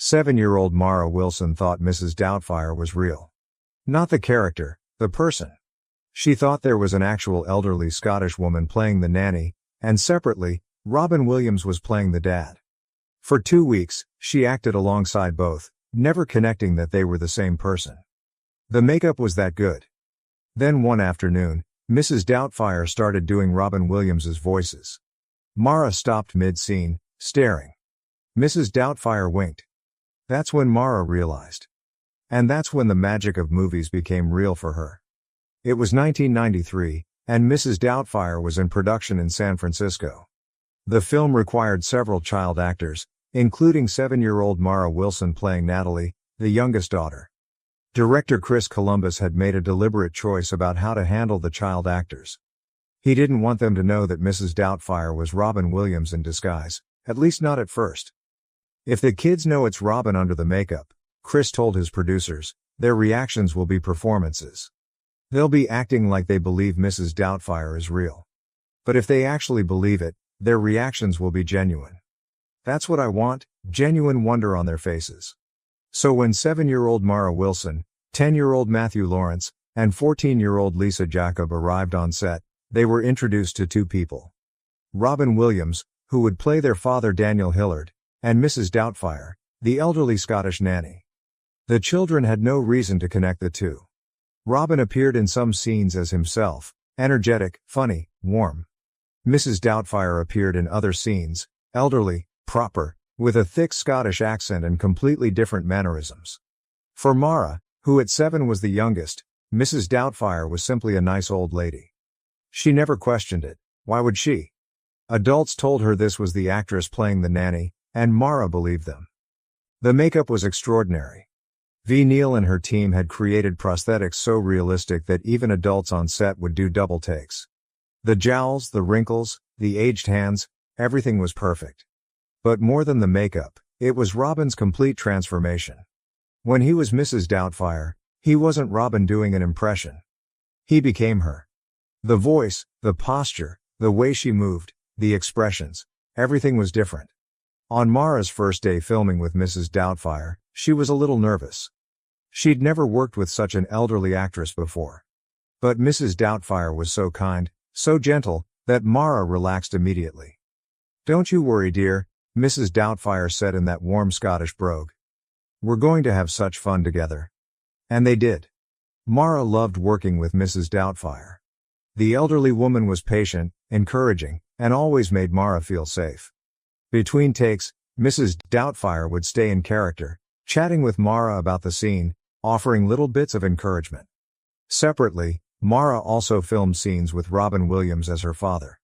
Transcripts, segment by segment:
7-year-old Mara Wilson thought Mrs. Doubtfire was real. Not the character, the person. She thought there was an actual elderly Scottish woman playing the nanny, and separately, Robin Williams was playing the dad. For 2 weeks, she acted alongside both, never connecting that they were the same person. The makeup was that good. Then one afternoon, Mrs. Doubtfire started doing Robin Williams's voices. Mara stopped mid-scene, staring. Mrs. Doubtfire winked. That's when Mara realized. And that's when the magic of movies became real for her. It was 1993, and Mrs. Doubtfire was in production in San Francisco. The film required several child actors, including 7-year-old Mara Wilson playing Natalie, the youngest daughter. Director Chris Columbus had made a deliberate choice about how to handle the child actors. He didn't want them to know that Mrs. Doubtfire was Robin Williams in disguise, at least not at first. If the kids know it's Robin under the makeup, Chris told his producers, their reactions will be performances. They'll be acting like they believe Mrs. Doubtfire is real. But if they actually believe it, their reactions will be genuine. That's what I want, genuine wonder on their faces. So when 7-year-old Mara Wilson, 10-year-old Matthew Lawrence, and 14-year-old Lisa Jacob arrived on set, they were introduced to two people. Robin Williams, who would play their father Daniel Hillard, and Mrs. Doubtfire, the elderly Scottish nanny. The children had no reason to connect the two. Robin appeared in some scenes as himself, energetic, funny, warm. Mrs. Doubtfire appeared in other scenes, elderly, proper, with a thick Scottish accent and completely different mannerisms. For Mara, who at 7 was the youngest, Mrs. Doubtfire was simply a nice old lady. She never questioned it. Why would she? Adults told her this was the actress playing the nanny, and Mara believed them. The makeup was extraordinary. V. Neal and her team had created prosthetics so realistic that even adults on set would do double takes. The jowls, the wrinkles, the aged hands, everything was perfect. But more than the makeup, it was Robin's complete transformation. When he was Mrs. Doubtfire, he wasn't Robin doing an impression. He became her. The voice, the posture, the way she moved, the expressions, everything was different. On Mara's first day filming with Mrs. Doubtfire, she was a little nervous. She'd never worked with such an elderly actress before. But Mrs. Doubtfire was so kind, so gentle, that Mara relaxed immediately. "Don't you worry, dear," Mrs. Doubtfire said in that warm Scottish brogue. "We're going to have such fun together." And they did. Mara loved working with Mrs. Doubtfire. The elderly woman was patient, encouraging, and always made Mara feel safe. Between takes, Mrs. Doubtfire would stay in character, chatting with Mara about the scene, offering little bits of encouragement. Separately, Mara also filmed scenes with Robin Williams as her father.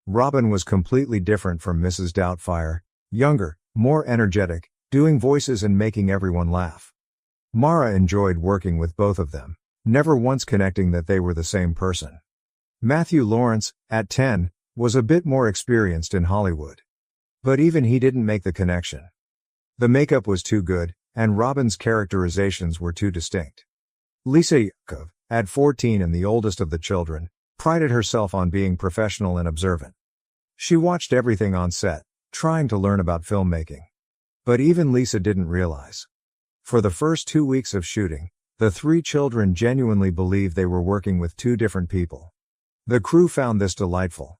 Robin was completely different from Mrs. Doubtfire, younger, more energetic, doing voices and making everyone laugh. Mara enjoyed working with both of them, never once connecting that they were the same person. Matthew Lawrence, at 10, was a bit more experienced in Hollywood. But even he didn't make the connection. The makeup was too good, and Robin's characterizations were too distinct. Lisa Jacob, at 14 and the oldest of the children, prided herself on being professional and observant. She watched everything on set, trying to learn about filmmaking. But even Lisa didn't realize. For the first 2 weeks of shooting, the 3 children genuinely believed they were working with 2 different people. The crew found this delightful.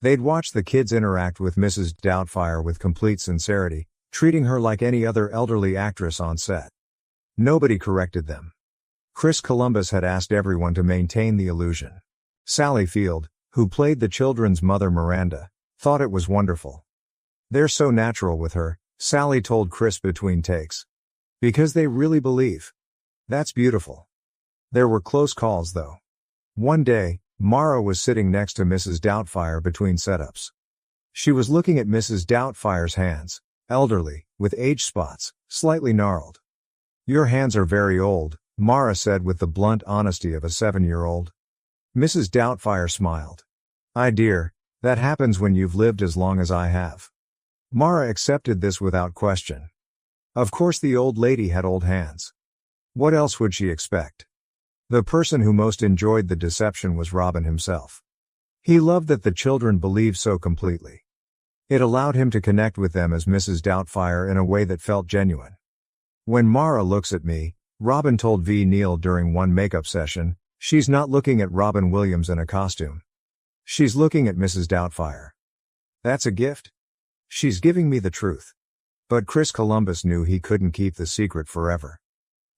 They'd watch the kids interact with Mrs. Doubtfire with complete sincerity, treating her like any other elderly actress on set. Nobody corrected them. Chris Columbus had asked everyone to maintain the illusion. Sally Field, who played the children's mother Miranda, thought it was wonderful. "They're so natural with her," Sally told Chris between takes. "Because they really believe. That's beautiful." There were close calls though. One day, Mara was sitting next to Mrs. Doubtfire between setups. She was looking at Mrs. Doubtfire's hands, elderly, with age spots, slightly gnarled. "Your hands are very old," Mara said with the blunt honesty of a 7-year-old. Mrs. Doubtfire smiled. Dear, that happens when you've lived as long as I have." Mara accepted this without question. Of course the old lady had old hands. What else would she expect? The person who most enjoyed the deception was Robin himself. He loved that the children believed so completely. It allowed him to connect with them as Mrs. Doubtfire in a way that felt genuine. When Mara looks at me, Robin told V. Neal during one makeup session, she's not looking at Robin Williams in a costume. She's looking at Mrs. Doubtfire. That's a gift? She's giving me the truth. But Chris Columbus knew he couldn't keep the secret forever.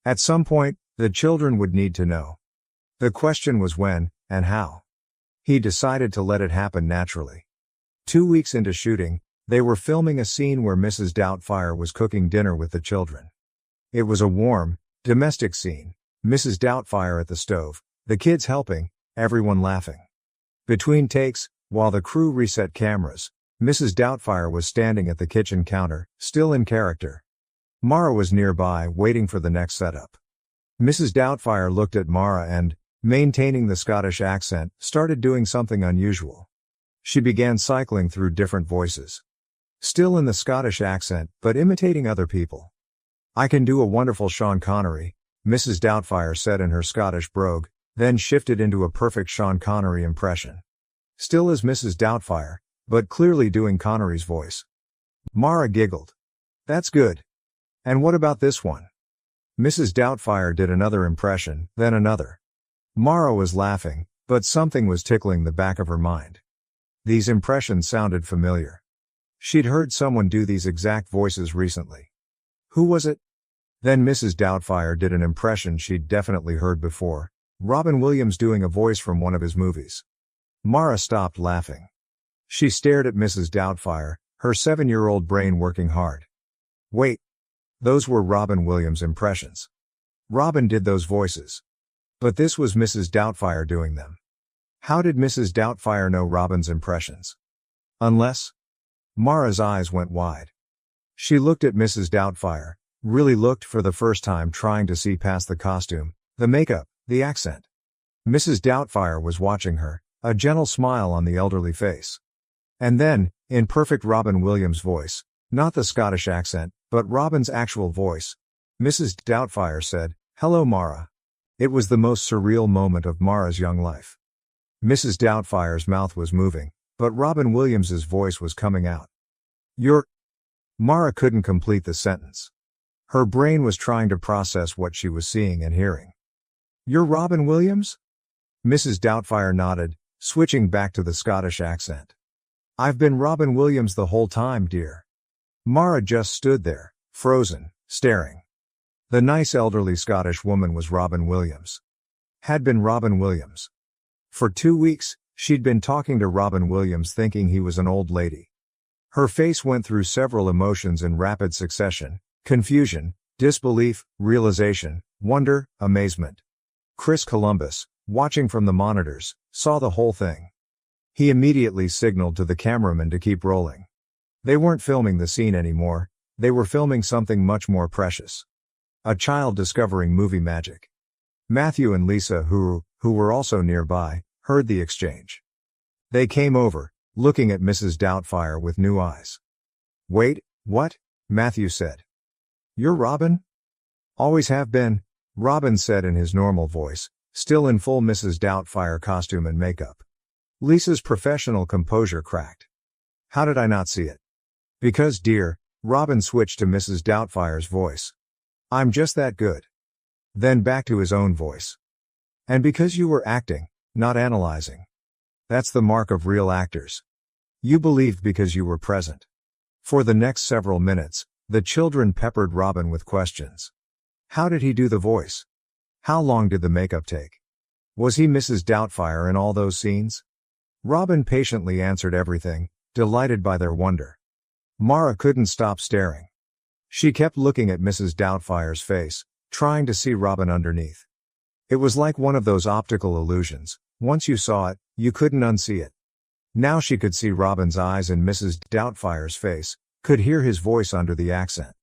At some point, the children would need to know. The question was when, and how. He decided to let it happen naturally. 2 weeks into shooting, they were filming a scene where Mrs. Doubtfire was cooking dinner with the children. It was a warm, domestic scene, Mrs. Doubtfire at the stove, the kids helping, everyone laughing. Between takes, while the crew reset cameras, Mrs. Doubtfire was standing at the kitchen counter, still in character. Mara was nearby, waiting for the next setup. Mrs. Doubtfire looked at Mara and, maintaining the Scottish accent, started doing something unusual. She began cycling through different voices. Still in the Scottish accent, but imitating other people. "I can do a wonderful Sean Connery," Mrs. Doubtfire said in her Scottish brogue, then shifted into a perfect Sean Connery impression. Still as Mrs. Doubtfire, but clearly doing Connery's voice. Mara giggled. "That's good. And what about this one?" Mrs. Doubtfire did another impression, then another. Mara was laughing, but something was tickling the back of her mind. These impressions sounded familiar. She'd heard someone do these exact voices recently. Who was it? Then Mrs. Doubtfire did an impression she'd definitely heard before, Robin Williams doing a voice from one of his movies. Mara stopped laughing. She stared at Mrs. Doubtfire, her 7-year-old brain working hard. Wait. Those were Robin Williams impressions. Robin did those voices. But this was Mrs. Doubtfire doing them. How did Mrs. Doubtfire know Robin's impressions? Unless? Mara's eyes went wide. She looked at Mrs. Doubtfire, really looked for the first time, trying to see past the costume, the makeup, the accent. Mrs. Doubtfire was watching her, a gentle smile on the elderly face. And then, in perfect Robin Williams voice, not the Scottish accent, but Robin's actual voice, Mrs. Doubtfire said, "Hello, Mara." It was the most surreal moment of Mara's young life. Mrs. Doubtfire's mouth was moving, but Robin Williams's voice was coming out. "You're..." Mara couldn't complete the sentence. Her brain was trying to process what she was seeing and hearing. "You're Robin Williams?" Mrs. Doubtfire nodded, switching back to the Scottish accent. "I've been Robin Williams the whole time, dear." Mara just stood there, frozen, staring. The nice elderly Scottish woman was Robin Williams. Had been Robin Williams. For 2 weeks, she'd been talking to Robin Williams thinking he was an old lady. Her face went through several emotions in rapid succession: confusion, disbelief, realization, wonder, amazement. Chris Columbus, watching from the monitors, saw the whole thing. He immediately signaled to the cameraman to keep rolling. They weren't filming the scene anymore, they were filming something much more precious. A child discovering movie magic. Matthew and Lisa, who were also nearby, heard the exchange. They came over, looking at Mrs. Doubtfire with new eyes. "Wait, what?" Matthew said. "You're Robin?" "Always have been," Robin said in his normal voice, still in full Mrs. Doubtfire costume and makeup. Lisa's professional composure cracked. "How did I not see it?" "Because, dear," Robin switched to Mrs. Doubtfire's voice. "I'm just that good." Then back to his own voice. "And because you were acting, not analyzing. That's the mark of real actors. You believed because you were present." For the next several minutes, the children peppered Robin with questions. How did he do the voice? How long did the makeup take? Was he Mrs. Doubtfire in all those scenes? Robin patiently answered everything, delighted by their wonder. Mara couldn't stop staring. She kept looking at Mrs. Doubtfire's face, trying to see Robin underneath. It was like one of those optical illusions. Once you saw it, you couldn't unsee it. Now she could see Robin's eyes in Mrs. Doubtfire's face, could hear his voice under the accent.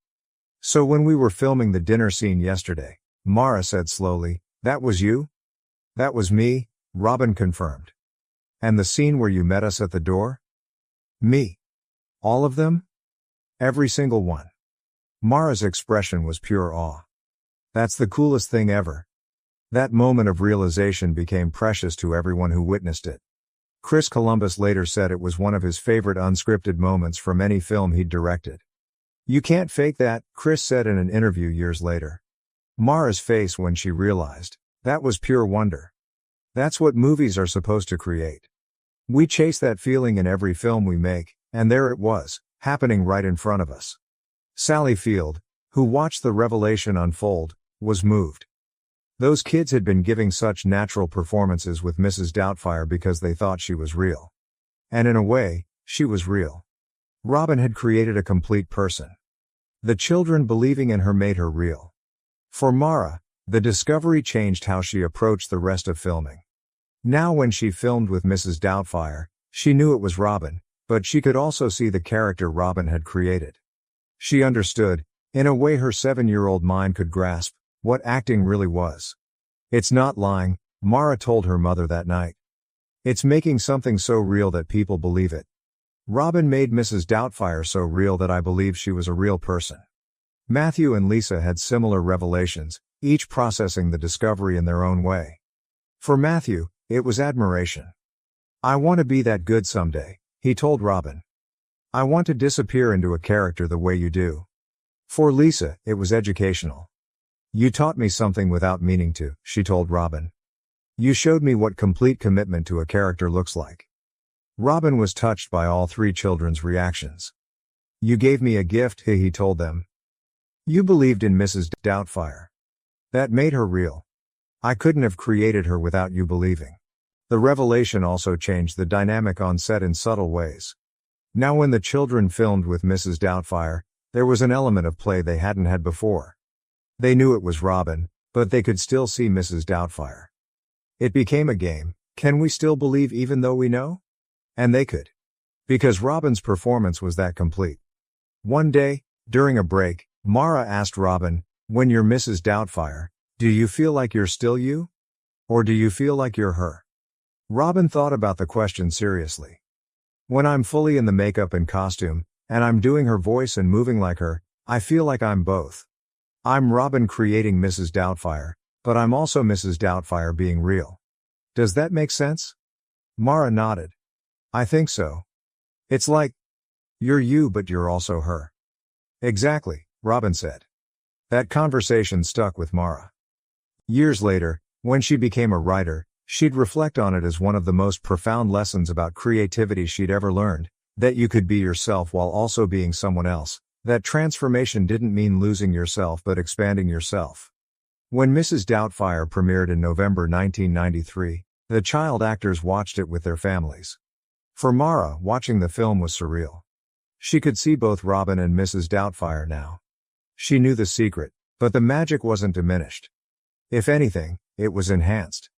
"So when we were filming the dinner scene yesterday," Mara said slowly, "that was you?" "That was me," Robin confirmed. "And the scene where you met us at the door?" "Me. All of them?" "Every single one." Mara's expression was pure awe. "That's the coolest thing ever." That moment of realization became precious to everyone who witnessed it. Chris Columbus later said it was one of his favorite unscripted moments from any film he'd directed. "You can't fake that," Chris said in an interview years later. Mara's face when she realized. That was pure wonder. That's what movies are supposed to create. We chase that feeling in every film we make, and there it was, happening right in front of us. Sally Field, who watched the revelation unfold, was moved. Those kids had been giving such natural performances with Mrs. Doubtfire because they thought she was real. And in a way, she was real. Robin had created a complete person. The children believing in her made her real. For Mara, the discovery changed how she approached the rest of filming. Now when she filmed with Mrs. Doubtfire, she knew it was Robin, but she could also see the character Robin had created. She understood, in a way her 7-year-old mind could grasp, what acting really was. "It's not lying," Mara told her mother that night. "It's making something so real that people believe it. Robin made Mrs. Doubtfire so real that I believed she was a real person." Matthew and Lisa had similar revelations, each processing the discovery in their own way. For Matthew, it was admiration. "I want to be that good someday," he told Robin. "I want to disappear into a character the way you do." For Lisa, it was educational. "You taught me something without meaning to," she told Robin. "You showed me what complete commitment to a character looks like." Robin was touched by all three children's reactions. "You gave me a gift," he told them. "You believed in Mrs. Doubtfire. That made her real. I couldn't have created her without you believing." The revelation also changed the dynamic on set in subtle ways. Now when the children filmed with Mrs. Doubtfire, there was an element of play they hadn't had before. They knew it was Robin, but they could still see Mrs. Doubtfire. It became a game. Can we still believe even though we know? And they could. Because Robin's performance was that complete. One day, during a break, Mara asked Robin, "When you're Mrs. Doubtfire, do you feel like you're still you? Or do you feel like you're her?" Robin thought about the question seriously. "When I'm fully in the makeup and costume, and I'm doing her voice and moving like her, I feel like I'm both. I'm Robin creating Mrs. Doubtfire, but I'm also Mrs. Doubtfire being real. Does that make sense?" Mara nodded. "I think so. It's like, you're you but you're also her." "Exactly," Robin said. That conversation stuck with Mara. Years later, when she became a writer, she'd reflect on it as one of the most profound lessons about creativity she'd ever learned, that you could be yourself while also being someone else, that transformation didn't mean losing yourself but expanding yourself. When Mrs. Doubtfire premiered in November 1993, the child actors watched it with their families. For Mara, watching the film was surreal. She could see both Robin and Mrs. Doubtfire now. She knew the secret, but the magic wasn't diminished. If anything, it was enhanced.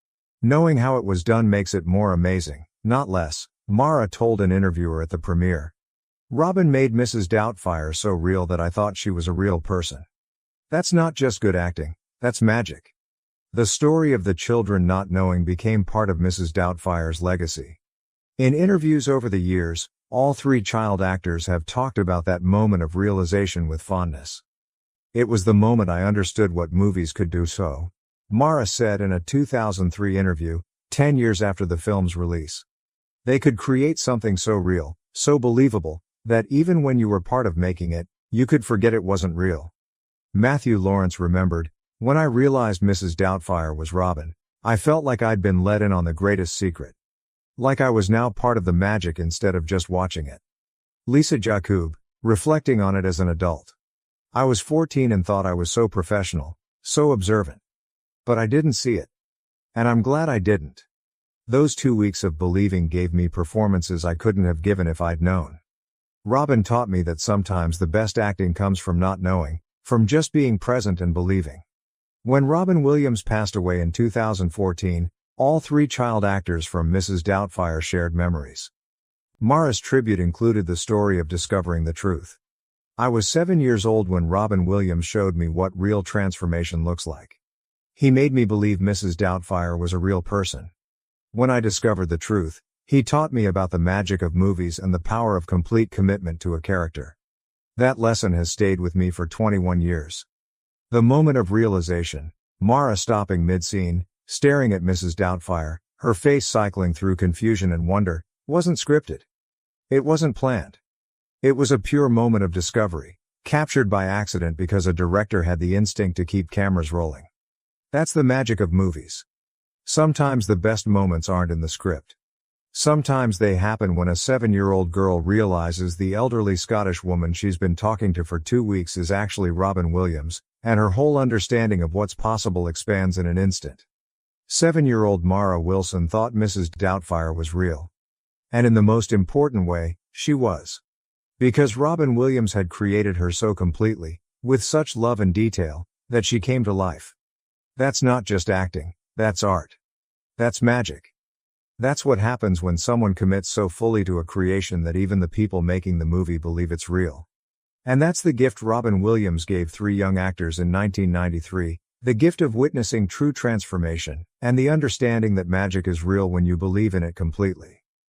Knowing how it was done makes it more amazing, not less, Mara told an interviewer at the premiere. "Robin made Mrs. Doubtfire so real that I thought she was a real person. That's not just good acting, that's magic." The story of the children not knowing became part of Mrs. Doubtfire's legacy. In interviews over the years, all three child actors have talked about that moment of realization with fondness. "It was the moment I understood what movies could do," so Mara said in a 2003 interview, 10 years after the film's release. "They could create something so real, so believable, that even when you were part of making it, you could forget it wasn't real." Matthew Lawrence remembered, "When I realized Mrs. Doubtfire was Robin, I felt like I'd been let in on the greatest secret. Like I was now part of the magic instead of just watching it." Lisa Jacob, reflecting on it as an adult. "I was 14 and thought I was so professional, so observant. But I didn't see it. And I'm glad I didn't. Those 2 weeks of believing gave me performances I couldn't have given if I'd known. Robin taught me that sometimes the best acting comes from not knowing, from just being present and believing." When Robin Williams passed away in 2014, all three child actors from Mrs. Doubtfire shared memories. Mara's tribute included the story of discovering the truth. "I was 7 years old when Robin Williams showed me what real transformation looks like. He made me believe Mrs. Doubtfire was a real person. When I discovered the truth, he taught me about the magic of movies and the power of complete commitment to a character. That lesson has stayed with me for 21 years. The moment of realization, Mara stopping mid-scene, staring at Mrs. Doubtfire, her face cycling through confusion and wonder, wasn't scripted. It wasn't planned. It was a pure moment of discovery, Captured by accident because a director had the instinct to keep cameras rolling. That's the magic of movies. Sometimes the best moments aren't in the script. Sometimes they happen when a 7-year-old girl realizes the elderly Scottish woman she's been talking to for 2 weeks is actually Robin Williams, and her whole understanding of what's possible expands in an instant. 7-year-old Mara Wilson thought Mrs. Doubtfire was real. And in the most important way, she was. Because Robin Williams had created her so completely, with such love and detail, that she came to life. That's not just acting, that's art. That's magic. That's what happens when someone commits so fully to a creation that even the people making the movie believe it's real. And that's the gift Robin Williams gave 3 young actors in 1993, the gift of witnessing true transformation, and the understanding that magic is real when you believe in it completely.